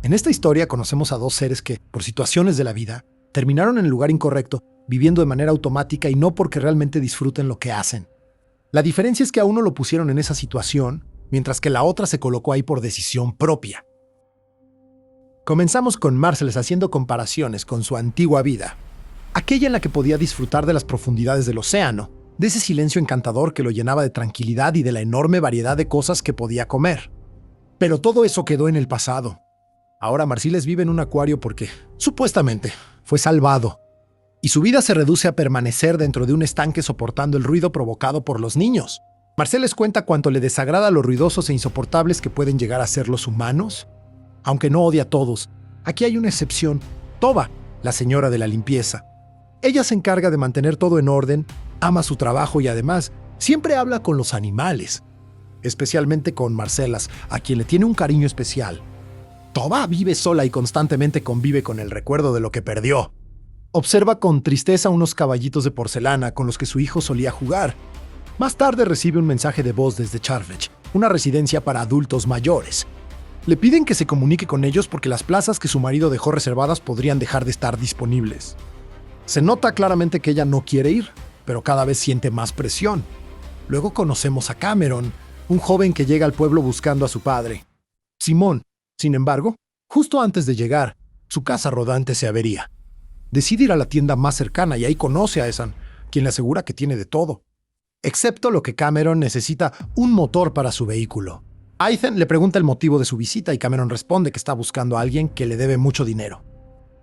En esta historia conocemos a dos seres que, por situaciones de la vida, terminaron en el lugar incorrecto, viviendo de manera automática y no porque realmente disfruten lo que hacen. La diferencia es que a uno lo pusieron en esa situación, mientras que la otra se colocó ahí por decisión propia. Comenzamos con Marcellus haciendo comparaciones con su antigua vida, aquella en la que podía disfrutar de las profundidades del océano, de ese silencio encantador que lo llenaba de tranquilidad y de la enorme variedad de cosas que podía comer. Pero todo eso quedó en el pasado. Ahora Marcellus vive en un acuario porque, supuestamente, fue salvado. Y su vida se reduce a permanecer dentro de un estanque soportando el ruido provocado por los niños. Marcellus cuenta cuánto le desagrada lo ruidosos e insoportables que pueden llegar a ser los humanos. Aunque no odia a todos, aquí hay una excepción: Toba, la señora de la limpieza. Ella se encarga de mantener todo en orden, ama su trabajo y además siempre habla con los animales, especialmente con Marcellus, a quien le tiene un cariño especial. Toba vive sola y constantemente convive con el recuerdo de lo que perdió. Observa con tristeza unos caballitos de porcelana con los que su hijo solía jugar. Más tarde recibe un mensaje de voz desde Charleville, una residencia para adultos mayores. Le piden que se comunique con ellos porque las plazas que su marido dejó reservadas podrían dejar de estar disponibles. Se nota claramente que ella no quiere ir, pero cada vez siente más presión. Luego conocemos a Cameron, un joven que llega al pueblo buscando a su padre. Simón, sin embargo, justo antes de llegar, su casa rodante se avería. Decide ir a la tienda más cercana y ahí conoce a Ethan, quien le asegura que tiene de todo, excepto lo que Cameron necesita: un motor para su vehículo. Ethan le pregunta el motivo de su visita y Cameron responde que está buscando a alguien que le debe mucho dinero.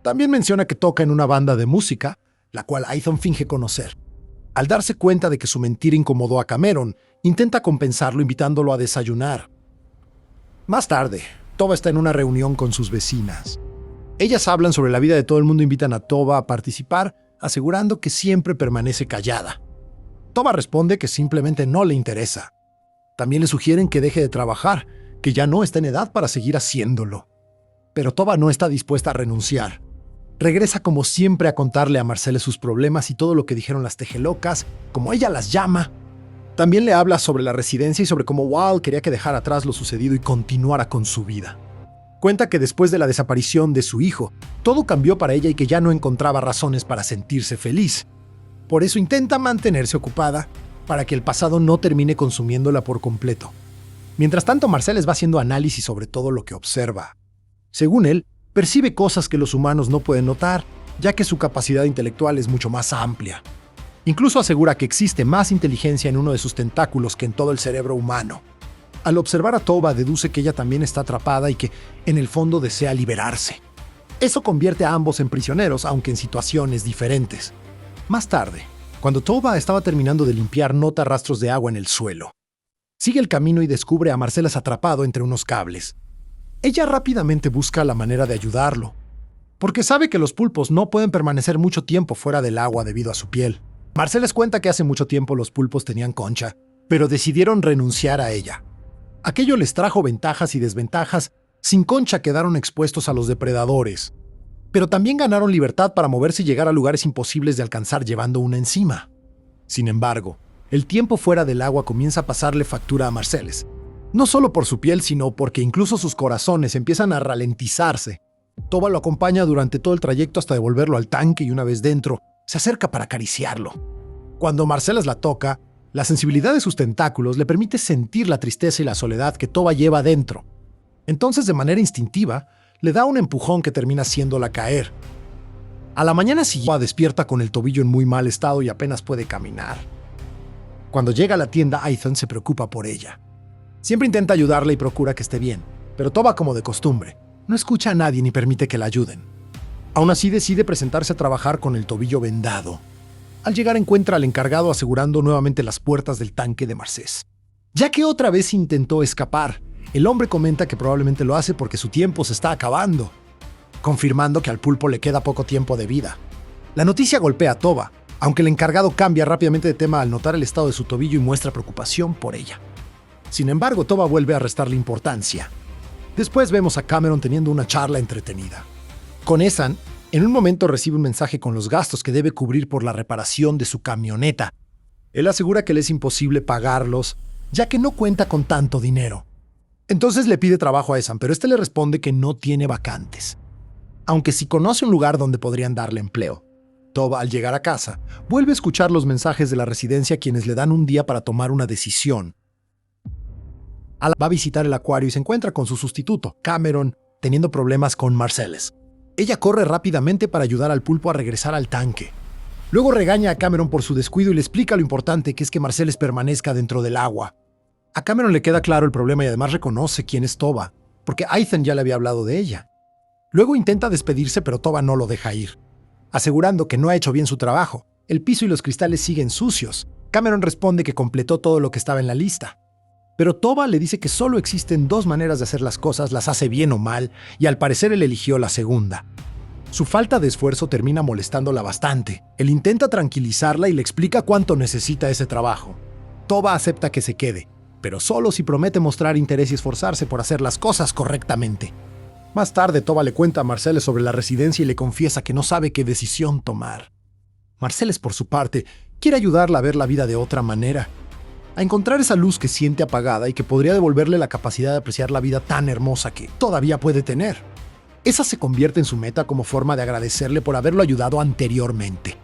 También menciona que toca en una banda de música, la cual Ethan finge conocer. Al darse cuenta de que su mentira incomodó a Cameron, intenta compensarlo invitándolo a desayunar. Más tarde, Toba está en una reunión con sus vecinas. Ellas hablan sobre la vida de todo el mundo e invitan a Toba a participar, asegurando que siempre permanece callada. Toba responde que simplemente no le interesa. También le sugieren que deje de trabajar, que ya no está en edad para seguir haciéndolo. Pero Toba no está dispuesta a renunciar. Regresa como siempre a contarle a Marcellus sus problemas y todo lo que dijeron las tejelocas, como ella las llama. También le habla sobre la residencia y sobre cómo Wal quería que dejara atrás lo sucedido y continuara con su vida. Cuenta que después de la desaparición de su hijo, todo cambió para ella y que ya no encontraba razones para sentirse feliz. Por eso intenta mantenerse ocupada, para que el pasado no termine consumiéndola por completo. Mientras tanto, Marcellus va haciendo análisis sobre todo lo que observa. Según él, percibe cosas que los humanos no pueden notar, ya que su capacidad intelectual es mucho más amplia. Incluso asegura que existe más inteligencia en uno de sus tentáculos que en todo el cerebro humano. Al observar a Toba, deduce que ella también está atrapada y que, en el fondo, desea liberarse. Eso convierte a ambos en prisioneros, aunque en situaciones diferentes. Más tarde, cuando Toba estaba terminando de limpiar, nota rastros de agua en el suelo. Sigue el camino y descubre a Marcellus atrapado entre unos cables. Ella rápidamente busca la manera de ayudarlo, porque sabe que los pulpos no pueden permanecer mucho tiempo fuera del agua debido a su piel. Marcellus cuenta que hace mucho tiempo los pulpos tenían concha, pero decidieron renunciar a ella. Aquello les trajo ventajas y desventajas. Sin concha quedaron expuestos a los depredadores, pero también ganaron libertad para moverse y llegar a lugares imposibles de alcanzar llevando una encima. Sin embargo, el tiempo fuera del agua comienza a pasarle factura a Marcellus, no solo por su piel, sino porque incluso sus corazones empiezan a ralentizarse. Toba lo acompaña durante todo el trayecto hasta devolverlo al tanque y una vez dentro, se acerca para acariciarlo. Cuando Marcellus la toca, la sensibilidad de sus tentáculos le permite sentir la tristeza y la soledad que Toba lleva dentro. Entonces, de manera instintiva, le da un empujón que termina haciéndola caer. A la mañana siguiente, despierta con el tobillo en muy mal estado y apenas puede caminar. Cuando llega a la tienda, Ethan se preocupa por ella. Siempre intenta ayudarla y procura que esté bien, pero Toba, como de costumbre, no escucha a nadie ni permite que la ayuden. Aún así, decide presentarse a trabajar con el tobillo vendado. Al llegar, encuentra al encargado asegurando nuevamente las puertas del tanque de Marcellus. Ya que otra vez intentó escapar, el hombre comenta que probablemente lo hace porque su tiempo se está acabando, confirmando que al pulpo le queda poco tiempo de vida. La noticia golpea a Toba, aunque el encargado cambia rápidamente de tema al notar el estado de su tobillo y muestra preocupación por ella. Sin embargo, Toba vuelve a restarle importancia. Después vemos a Cameron teniendo una charla entretenida. Con Ethan, en un momento recibe un mensaje con los gastos que debe cubrir por la reparación de su camioneta. Él asegura que le es imposible pagarlos, ya que no cuenta con tanto dinero. Entonces le pide trabajo a Ethan, pero este le responde que no tiene vacantes, aunque sí conoce un lugar donde podrían darle empleo. Tova, al llegar a casa, vuelve a escuchar los mensajes de la residencia quienes le dan un día para tomar una decisión. Va a visitar el acuario y se encuentra con su sustituto, Cameron, teniendo problemas con Marcellus. Ella corre rápidamente para ayudar al pulpo a regresar al tanque. Luego regaña a Cameron por su descuido y le explica lo importante que es que Marcellus permanezca dentro del agua. A Cameron le queda claro el problema y además reconoce quién es Tova, porque Ethan ya le había hablado de ella. Luego intenta despedirse, pero Tova no lo deja ir, asegurando que no ha hecho bien su trabajo. El piso y los cristales siguen sucios. Cameron responde que completó todo lo que estaba en la lista. Pero Tova le dice que solo existen dos maneras de hacer las cosas, las hace bien o mal, y al parecer él eligió la segunda. Su falta de esfuerzo termina molestándola bastante. Él intenta tranquilizarla y le explica cuánto necesita ese trabajo. Tova acepta que se quede, pero solo si promete mostrar interés y esforzarse por hacer las cosas correctamente. Más tarde, Tova le cuenta a Marcellus sobre la residencia y le confiesa que no sabe qué decisión tomar. Marcellus, por su parte, quiere ayudarla a ver la vida de otra manera, a encontrar esa luz que siente apagada y que podría devolverle la capacidad de apreciar la vida tan hermosa que todavía puede tener. Esa se convierte en su meta como forma de agradecerle por haberlo ayudado anteriormente.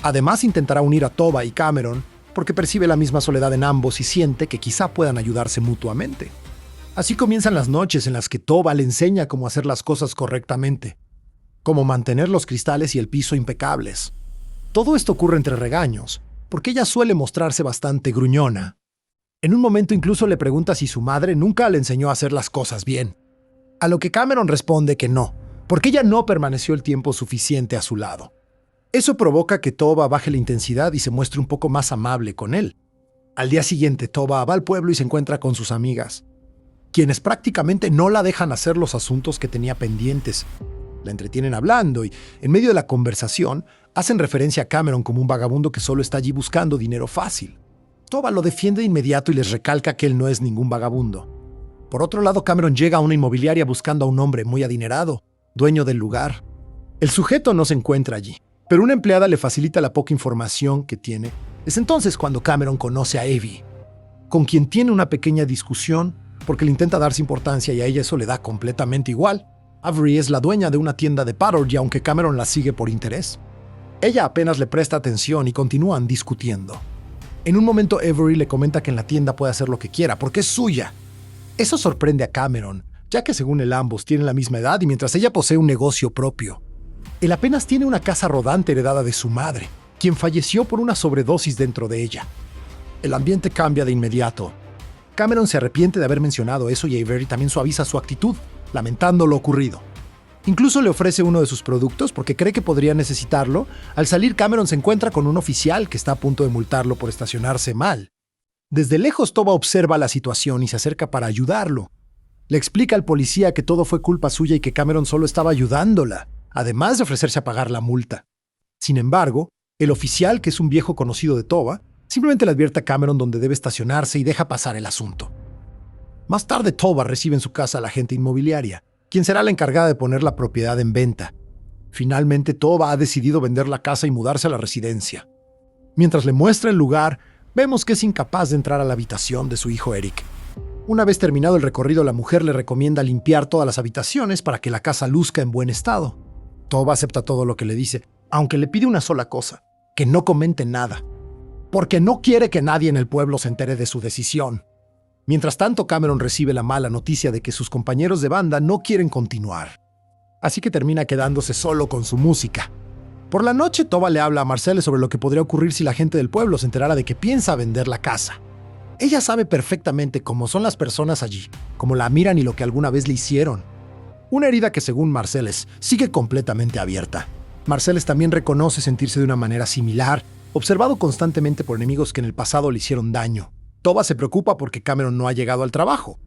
Además, intentará unir a Tova y Cameron porque percibe la misma soledad en ambos y siente que quizá puedan ayudarse mutuamente. Así comienzan las noches en las que Tova le enseña cómo hacer las cosas correctamente, cómo mantener los cristales y el piso impecables. Todo esto ocurre entre regaños, porque ella suele mostrarse bastante gruñona. En un momento incluso le pregunta si su madre nunca le enseñó a hacer las cosas bien. A lo que Cameron responde que no, porque ella no permaneció el tiempo suficiente a su lado. Eso provoca que Tova baje la intensidad y se muestre un poco más amable con él. Al día siguiente, Tova va al pueblo y se encuentra con sus amigas, quienes prácticamente no la dejan hacer los asuntos que tenía pendientes. La entretienen hablando y, en medio de la conversación, hacen referencia a Cameron como un vagabundo que solo está allí buscando dinero fácil. Tova lo defiende de inmediato y les recalca que él no es ningún vagabundo. Por otro lado, Cameron llega a una inmobiliaria buscando a un hombre muy adinerado, dueño del lugar. El sujeto no se encuentra allí, pero una empleada le facilita la poca información que tiene. Es entonces cuando Cameron conoce a Evie, con quien tiene una pequeña discusión porque le intenta darse importancia y a ella eso le da completamente igual. Avery es la dueña de una tienda de Pattergy, aunque Cameron la sigue por interés. Ella apenas le presta atención y continúan discutiendo. En un momento Avery le comenta que en la tienda puede hacer lo que quiera porque es suya. Eso sorprende a Cameron, ya que según él ambos tienen la misma edad y mientras ella posee un negocio propio. Él apenas tiene una casa rodante heredada de su madre, quien falleció por una sobredosis dentro de ella. El ambiente cambia de inmediato. Cameron se arrepiente de haber mencionado eso y Avery también suaviza su actitud, lamentando lo ocurrido. Incluso le ofrece uno de sus productos porque cree que podría necesitarlo. Al salir, Cameron se encuentra con un oficial que está a punto de multarlo por estacionarse mal. Desde lejos, Tova observa la situación y se acerca para ayudarlo. Le explica al policía que todo fue culpa suya y que Cameron solo estaba ayudándola, además de ofrecerse a pagar la multa. Sin embargo, el oficial, que es un viejo conocido de Tova, simplemente le advierte a Cameron dónde debe estacionarse y deja pasar el asunto. Más tarde, Tova recibe en su casa a la agente inmobiliaria, quien será la encargada de poner la propiedad en venta. Finalmente, Tova ha decidido vender la casa y mudarse a la residencia. Mientras le muestra el lugar, vemos que es incapaz de entrar a la habitación de su hijo Eric. Una vez terminado el recorrido, la mujer le recomienda limpiar todas las habitaciones para que la casa luzca en buen estado. Tova acepta todo lo que le dice, aunque le pide una sola cosa, que no comente nada, porque no quiere que nadie en el pueblo se entere de su decisión. Mientras tanto, Cameron recibe la mala noticia de que sus compañeros de banda no quieren continuar, así que termina quedándose solo con su música. Por la noche, Tova le habla a Marcellus sobre lo que podría ocurrir si la gente del pueblo se enterara de que piensa vender la casa. Ella sabe perfectamente cómo son las personas allí, cómo la miran y lo que alguna vez le hicieron. Una herida que, según Marcellus, sigue completamente abierta. Marcellus también reconoce sentirse de una manera similar, observado constantemente por enemigos que en el pasado le hicieron daño. Tova se preocupa porque Cameron no ha llegado al trabajo,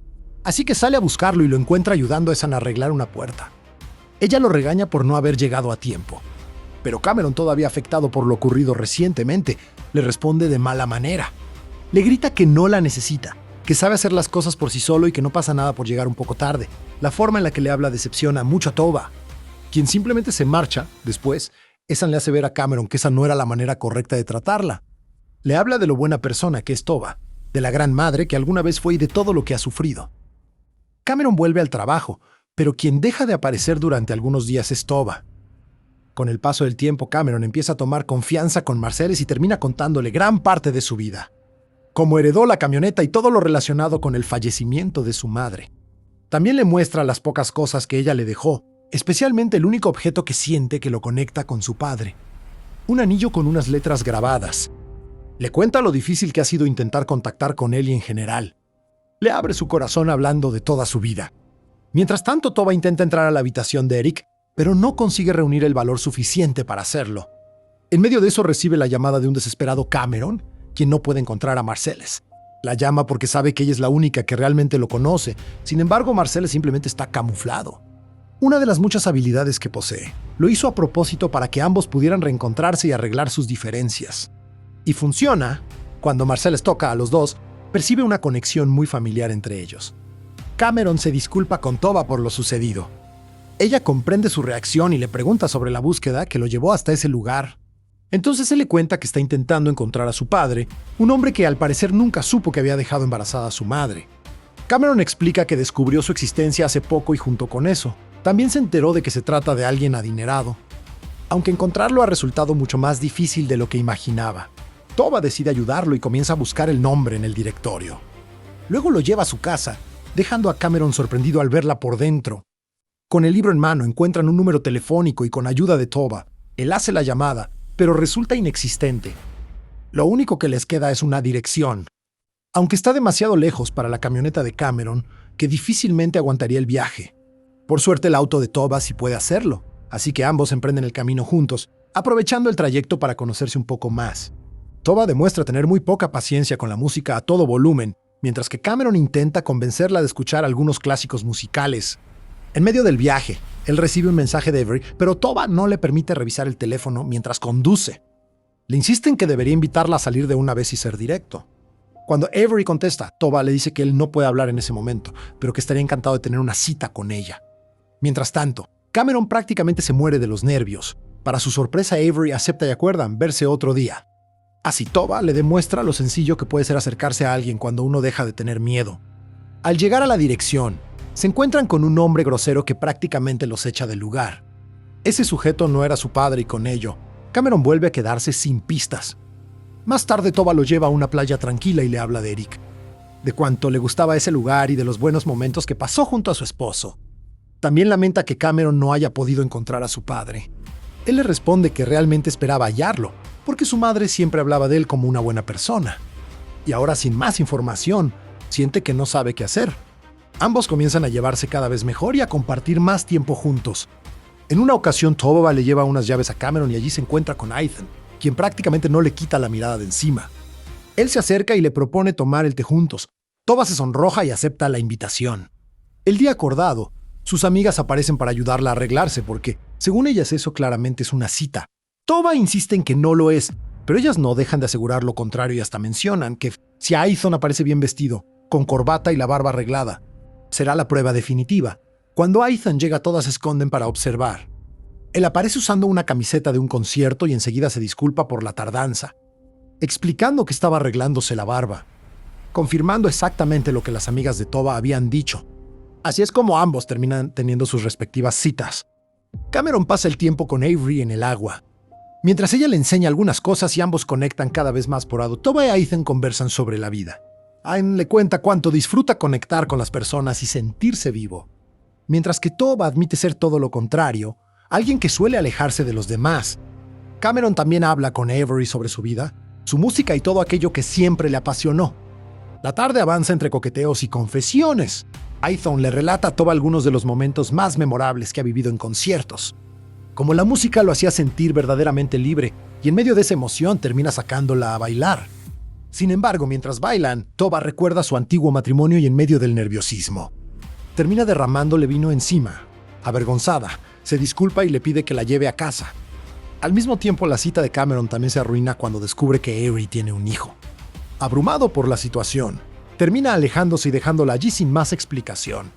así que sale a buscarlo y lo encuentra ayudando a Ethan a arreglar una puerta. Ella lo regaña por no haber llegado a tiempo, pero Cameron, todavía afectado por lo ocurrido recientemente, le responde de mala manera. Le grita que no la necesita, que sabe hacer las cosas por sí solo y que no pasa nada por llegar un poco tarde. La forma en la que le habla decepciona mucho a Tova, quien simplemente se marcha. Después, Ethan le hace ver a Cameron que esa no era la manera correcta de tratarla. Le habla de lo buena persona que es Tova, de la gran madre que alguna vez fue y de todo lo que ha sufrido. Cameron vuelve al trabajo, pero quien deja de aparecer durante algunos días es Tova. Con el paso del tiempo, Cameron empieza a tomar confianza con Marcellus y termina contándole gran parte de su vida. Cómo heredó la camioneta y todo lo relacionado con el fallecimiento de su madre. También le muestra las pocas cosas que ella le dejó, especialmente el único objeto que siente que lo conecta con su padre. Un anillo con unas letras grabadas. Le cuenta lo difícil que ha sido intentar contactar con él y en general. Le abre su corazón hablando de toda su vida. Mientras tanto, Tova intenta entrar a la habitación de Eric, pero no consigue reunir el valor suficiente para hacerlo. En medio de eso recibe la llamada de un desesperado Cameron, quien no puede encontrar a Marcellus. La llama porque sabe que ella es la única que realmente lo conoce. Sin embargo, Marcellus simplemente está camuflado. Una de las muchas habilidades que posee, lo hizo a propósito para que ambos pudieran reencontrarse y arreglar sus diferencias. Y funciona. Cuando Marcellus toca a los dos, percibe una conexión muy familiar entre ellos. Cameron se disculpa con Tova por lo sucedido. Ella comprende su reacción y le pregunta sobre la búsqueda que lo llevó hasta ese lugar. Entonces él le cuenta que está intentando encontrar a su padre, un hombre que al parecer nunca supo que había dejado embarazada a su madre. Cameron explica que descubrió su existencia hace poco y junto con eso, también se enteró de que se trata de alguien adinerado. Aunque encontrarlo ha resultado mucho más difícil de lo que imaginaba. Tova decide ayudarlo y comienza a buscar el nombre en el directorio. Luego lo lleva a su casa, dejando a Cameron sorprendido al verla por dentro. Con el libro en mano encuentran un número telefónico y con ayuda de Tova, él hace la llamada, pero resulta inexistente. Lo único que les queda es una dirección. Aunque está demasiado lejos para la camioneta de Cameron, que difícilmente aguantaría el viaje. Por suerte el auto de Tova sí puede hacerlo, así que ambos emprenden el camino juntos, aprovechando el trayecto para conocerse un poco más. Tova demuestra tener muy poca paciencia con la música a todo volumen, mientras que Cameron intenta convencerla de escuchar algunos clásicos musicales. En medio del viaje, él recibe un mensaje de Avery, pero Tova no le permite revisar el teléfono mientras conduce. Le insiste en que debería invitarla a salir de una vez y ser directo. Cuando Avery contesta, Tova le dice que él no puede hablar en ese momento, pero que estaría encantado de tener una cita con ella. Mientras tanto, Cameron prácticamente se muere de los nervios. Para su sorpresa, Avery acepta y acuerdan verse otro día. Así Tova le demuestra lo sencillo que puede ser acercarse a alguien cuando uno deja de tener miedo. Al llegar a la dirección, se encuentran con un hombre grosero que prácticamente los echa del lugar. Ese sujeto no era su padre y con ello, Cameron vuelve a quedarse sin pistas. Más tarde Tova lo lleva a una playa tranquila y le habla de Eric, de cuánto le gustaba ese lugar y de los buenos momentos que pasó junto a su esposo. También lamenta que Cameron no haya podido encontrar a su padre. Él le responde que realmente esperaba hallarlo, porque su madre siempre hablaba de él como una buena persona. Y ahora, sin más información, siente que no sabe qué hacer. Ambos comienzan a llevarse cada vez mejor y a compartir más tiempo juntos. En una ocasión, Tova le lleva unas llaves a Cameron y allí se encuentra con Ethan, quien prácticamente no le quita la mirada de encima. Él se acerca y le propone tomar el té juntos. Tova se sonroja y acepta la invitación. El día acordado, sus amigas aparecen para ayudarla a arreglarse porque, según ellas, eso claramente es una cita. Tova insiste en que no lo es, pero ellas no dejan de asegurar lo contrario y hasta mencionan que si Ethan aparece bien vestido, con corbata y la barba arreglada, será la prueba definitiva. Cuando Ethan llega, todas se esconden para observar. Él aparece usando una camiseta de un concierto y enseguida se disculpa por la tardanza, explicando que estaba arreglándose la barba, confirmando exactamente lo que las amigas de Tova habían dicho. Así es como ambos terminan teniendo sus respectivas citas. Cameron pasa el tiempo con Avery en el agua. Mientras ella le enseña algunas cosas y ambos conectan cada vez más por lado, Tova y Ethan conversan sobre la vida. Ethan le cuenta cuánto disfruta conectar con las personas y sentirse vivo. Mientras que Tova admite ser todo lo contrario, alguien que suele alejarse de los demás. Cameron también habla con Avery sobre su vida, su música y todo aquello que siempre le apasionó. La tarde avanza entre coqueteos y confesiones. Ethan le relata a Tova algunos de los momentos más memorables que ha vivido en conciertos. Como la música lo hacía sentir verdaderamente libre, y en medio de esa emoción termina sacándola a bailar. Sin embargo, mientras bailan, Tova recuerda su antiguo matrimonio y en medio del nerviosismo termina derramándole vino encima. Avergonzada, se disculpa y le pide que la lleve a casa. Al mismo tiempo, la cita de Cameron también se arruina cuando descubre que Avery tiene un hijo. Abrumado por la situación, termina alejándose y dejándola allí sin más explicación.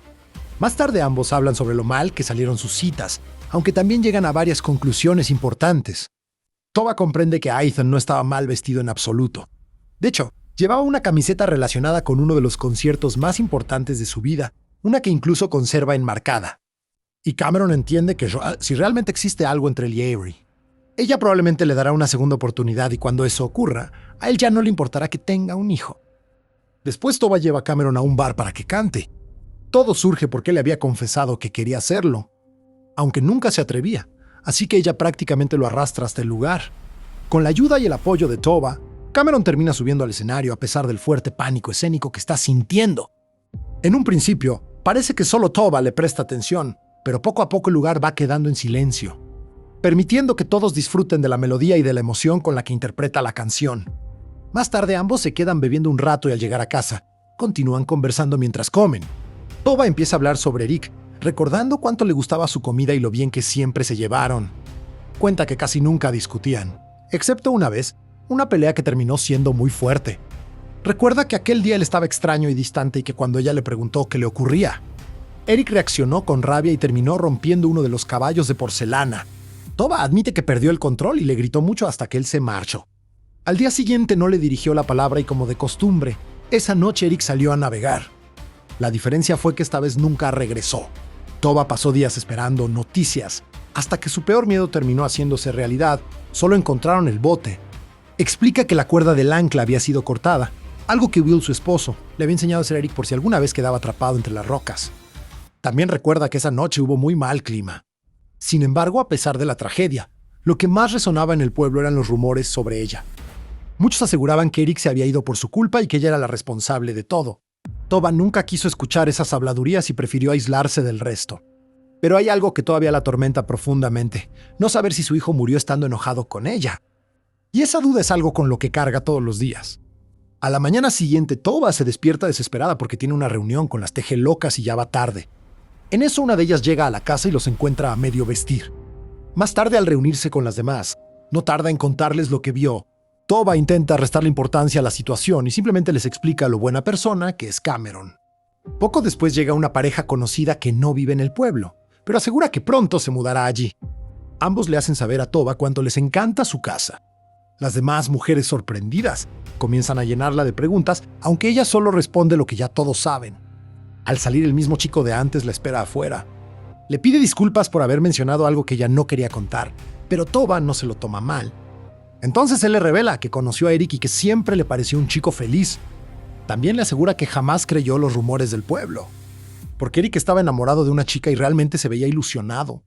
Más tarde ambos hablan sobre lo mal que salieron sus citas, aunque también llegan a varias conclusiones importantes. Tova comprende que Ethan no estaba mal vestido en absoluto. De hecho, llevaba una camiseta relacionada con uno de los conciertos más importantes de su vida, una que incluso conserva enmarcada. Y Cameron entiende que si realmente existe algo entre él y Avery, ella probablemente le dará una segunda oportunidad y cuando eso ocurra, a él ya no le importará que tenga un hijo. Después Toba lleva a Cameron a un bar para que cante. Todo surge porque él le había confesado que quería hacerlo, aunque nunca se atrevía, así que ella prácticamente lo arrastra hasta el lugar. Con la ayuda y el apoyo de Toba, Cameron termina subiendo al escenario a pesar del fuerte pánico escénico que está sintiendo. En un principio, parece que solo Toba le presta atención, pero poco a poco el lugar va quedando en silencio, permitiendo que todos disfruten de la melodía y de la emoción con la que interpreta la canción. Más tarde ambos se quedan bebiendo un rato y al llegar a casa, continúan conversando mientras comen. Toba empieza a hablar sobre Eric, recordando cuánto le gustaba su comida y lo bien que siempre se llevaron. Cuenta que casi nunca discutían, excepto una vez, una pelea que terminó siendo muy fuerte. Recuerda que aquel día él estaba extraño y distante y que cuando ella le preguntó qué le ocurría, Eric reaccionó con rabia y terminó rompiendo uno de los caballos de porcelana. Toba admite que perdió el control y le gritó mucho hasta que él se marchó. Al día siguiente no le dirigió la palabra y como de costumbre, esa noche Eric salió a navegar. La diferencia fue que esta vez nunca regresó. Toba pasó días esperando noticias, hasta que su peor miedo terminó haciéndose realidad. Solo encontraron el bote. Explica que la cuerda del ancla había sido cortada, algo que Will, su esposo, le había enseñado a hacer a Eric por si alguna vez quedaba atrapado entre las rocas. También recuerda que esa noche hubo muy mal clima. Sin embargo, a pesar de la tragedia, lo que más resonaba en el pueblo eran los rumores sobre ella. Muchos aseguraban que Eric se había ido por su culpa y que ella era la responsable de todo. Toba nunca quiso escuchar esas habladurías y prefirió aislarse del resto. Pero hay algo que todavía la atormenta profundamente: no saber si su hijo murió estando enojado con ella. Y esa duda es algo con lo que carga todos los días. A la mañana siguiente, Toba se despierta desesperada porque tiene una reunión con las tejelocas y ya va tarde. En eso una de ellas llega a la casa y los encuentra a medio vestir. Más tarde, al reunirse con las demás, no tarda en contarles lo que vio. Toba intenta restarle importancia a la situación y simplemente les explica lo buena persona que es Cameron. Poco después llega una pareja conocida que no vive en el pueblo, pero asegura que pronto se mudará allí. Ambos le hacen saber a Toba cuánto les encanta su casa. Las demás mujeres, sorprendidas, comienzan a llenarla de preguntas, aunque ella solo responde lo que ya todos saben. Al salir, el mismo chico de antes la espera afuera. Le pide disculpas por haber mencionado algo que ella no quería contar, pero Toba no se lo toma mal. Entonces él le revela que conoció a Eric y que siempre le pareció un chico feliz. También le asegura que jamás creyó los rumores del pueblo, porque Eric estaba enamorado de una chica y realmente se veía ilusionado.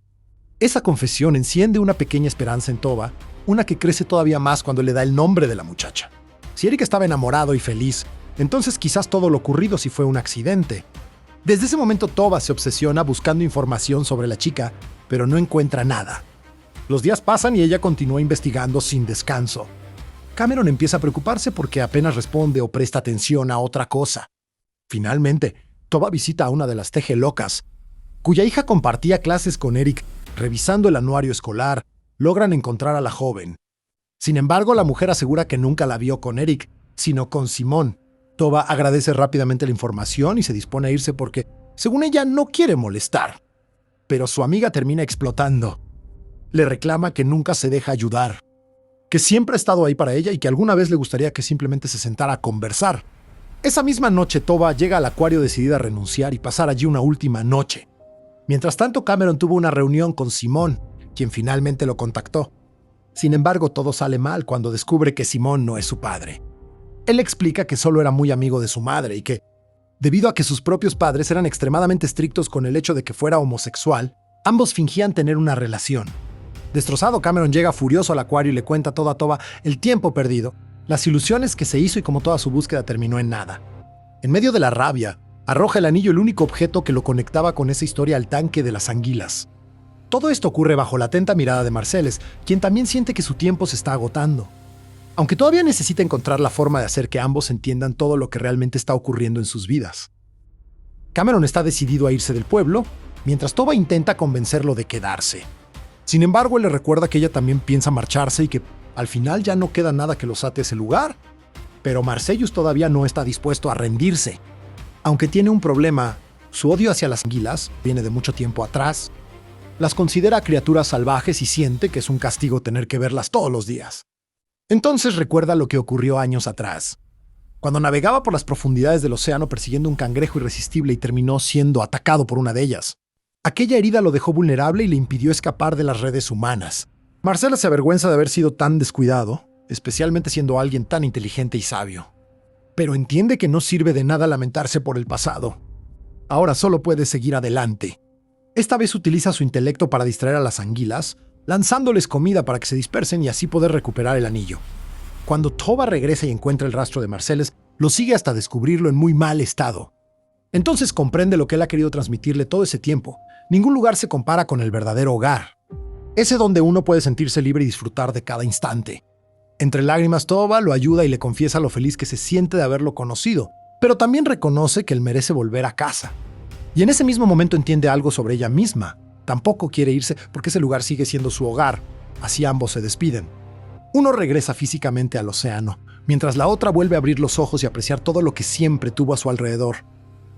Esa confesión enciende una pequeña esperanza en Toba, una que crece todavía más cuando le da el nombre de la muchacha. Si Eric estaba enamorado y feliz, entonces quizás todo lo ocurrido sí fue un accidente. Desde ese momento Toba se obsesiona buscando información sobre la chica, pero no encuentra nada. Los días pasan y ella continúa investigando sin descanso. Cameron empieza a preocuparse porque apenas responde o presta atención a otra cosa. Finalmente, Toba visita a una de las tejelocas, cuya hija compartía clases con Eric. Revisando el anuario escolar, logran encontrar a la joven. Sin embargo, la mujer asegura que nunca la vio con Eric, sino con Simón. Toba agradece rápidamente la información y se dispone a irse porque, según ella, no quiere molestar. Pero su amiga termina explotando. Le reclama que nunca se deja ayudar, que siempre ha estado ahí para ella y que alguna vez le gustaría que simplemente se sentara a conversar. Esa misma noche, Toba llega al acuario decidida a renunciar y pasar allí una última noche. Mientras tanto, Cameron tuvo una reunión con Simón, quien finalmente lo contactó. Sin embargo, todo sale mal cuando descubre que Simón no es su padre. Él explica que solo era muy amigo de su madre y que, debido a que sus propios padres eran extremadamente estrictos con el hecho de que fuera homosexual, ambos fingían tener una relación. Destrozado, Cameron llega furioso al acuario y le cuenta todo a Toba el tiempo perdido, las ilusiones que se hizo y cómo toda su búsqueda terminó en nada. En medio de la rabia, arroja el anillo, el único objeto que lo conectaba con esa historia, al tanque de las anguilas. Todo esto ocurre bajo la atenta mirada de Marcellus, quien también siente que su tiempo se está agotando. Aunque todavía necesita encontrar la forma de hacer que ambos entiendan todo lo que realmente está ocurriendo en sus vidas. Cameron está decidido a irse del pueblo, mientras Toba intenta convencerlo de quedarse. Sin embargo, él le recuerda que ella también piensa marcharse y que al final ya no queda nada que los ate a ese lugar. Pero Marcellus todavía no está dispuesto a rendirse. Aunque tiene un problema: su odio hacia las anguilas viene de mucho tiempo atrás. Las considera criaturas salvajes y siente que es un castigo tener que verlas todos los días. Entonces recuerda lo que ocurrió años atrás. cuando navegaba por las profundidades del océano persiguiendo un cangrejo irresistible y terminó siendo atacado por una de ellas. Aquella herida lo dejó vulnerable y le impidió escapar de las redes humanas. Marcellus se avergüenza de haber sido tan descuidado, especialmente siendo alguien tan inteligente y sabio. Pero entiende que no sirve de nada lamentarse por el pasado. Ahora solo puede seguir adelante. Esta vez utiliza su intelecto para distraer a las anguilas, lanzándoles comida para que se dispersen y así poder recuperar el anillo. Cuando Toba regresa y encuentra el rastro de Marcellus, lo sigue hasta descubrirlo en muy mal estado. Entonces comprende lo que él ha querido transmitirle todo ese tiempo. Ningún lugar se compara con el verdadero hogar. Ese donde uno puede sentirse libre y disfrutar de cada instante. Entre lágrimas, Toba lo ayuda y le confiesa lo feliz que se siente de haberlo conocido, pero también reconoce que él merece volver a casa. Y en ese mismo momento entiende algo sobre ella misma. Tampoco quiere irse porque ese lugar sigue siendo su hogar. Así ambos se despiden. Uno regresa físicamente al océano, mientras la otra vuelve a abrir los ojos y apreciar todo lo que siempre tuvo a su alrededor.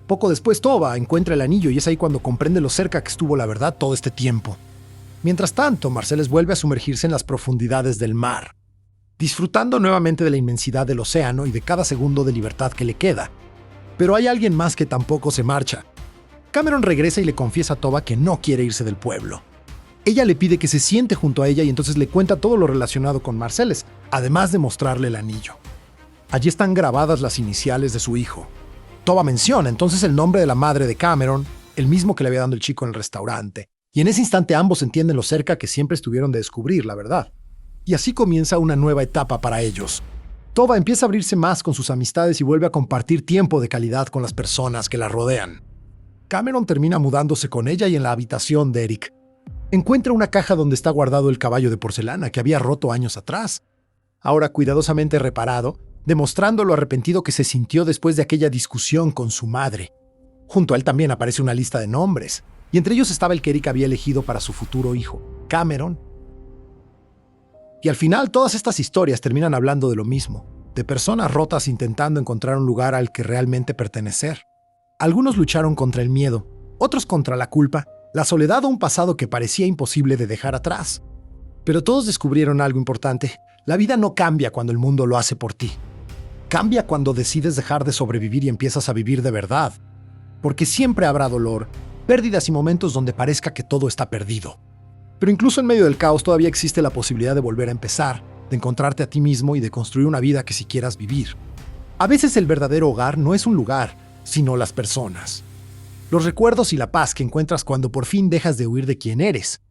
Poco después, Toba encuentra el anillo y es ahí cuando comprende lo cerca que estuvo la verdad todo este tiempo. Mientras tanto, Marcellus vuelve a sumergirse en las profundidades del mar, disfrutando nuevamente de la inmensidad del océano y de cada segundo de libertad que le queda. Pero hay alguien más que tampoco se marcha. Cameron regresa y le confiesa a Toba que no quiere irse del pueblo. Ella le pide que se siente junto a ella y entonces le cuenta todo lo relacionado con Marcellus, además de mostrarle el anillo. Allí están grabadas las iniciales de su hijo. Toba menciona entonces el nombre de la madre de Cameron, el mismo que le había dado el chico en el restaurante. Y en ese instante ambos entienden lo cerca que siempre estuvieron de descubrir la verdad. Y así comienza una nueva etapa para ellos. Toba empieza a abrirse más con sus amistades y vuelve a compartir tiempo de calidad con las personas que la rodean. Cameron termina mudándose con ella y en la habitación de Eric encuentra una caja donde está guardado el caballo de porcelana que había roto años atrás, ahora cuidadosamente reparado, demostrando lo arrepentido que se sintió después de aquella discusión con su madre. Junto a él también aparece una lista de nombres, y entre ellos estaba el que Eric había elegido para su futuro hijo, Cameron. Y al final todas estas historias terminan hablando de lo mismo, de personas rotas intentando encontrar un lugar al que realmente pertenecer. Algunos lucharon contra el miedo, otros contra la culpa, la soledad o un pasado que parecía imposible de dejar atrás. Pero todos descubrieron algo importante. La vida no cambia cuando el mundo lo hace por ti. Cambia cuando decides dejar de sobrevivir y empiezas a vivir de verdad. Porque siempre habrá dolor, pérdidas y momentos donde parezca que todo está perdido. Pero incluso en medio del caos todavía existe la posibilidad de volver a empezar, de encontrarte a ti mismo y de construir una vida que si quieras vivir. A veces el verdadero hogar no es un lugar, sino las personas. Los recuerdos y la paz que encuentras cuando por fin dejas de huir de quién eres.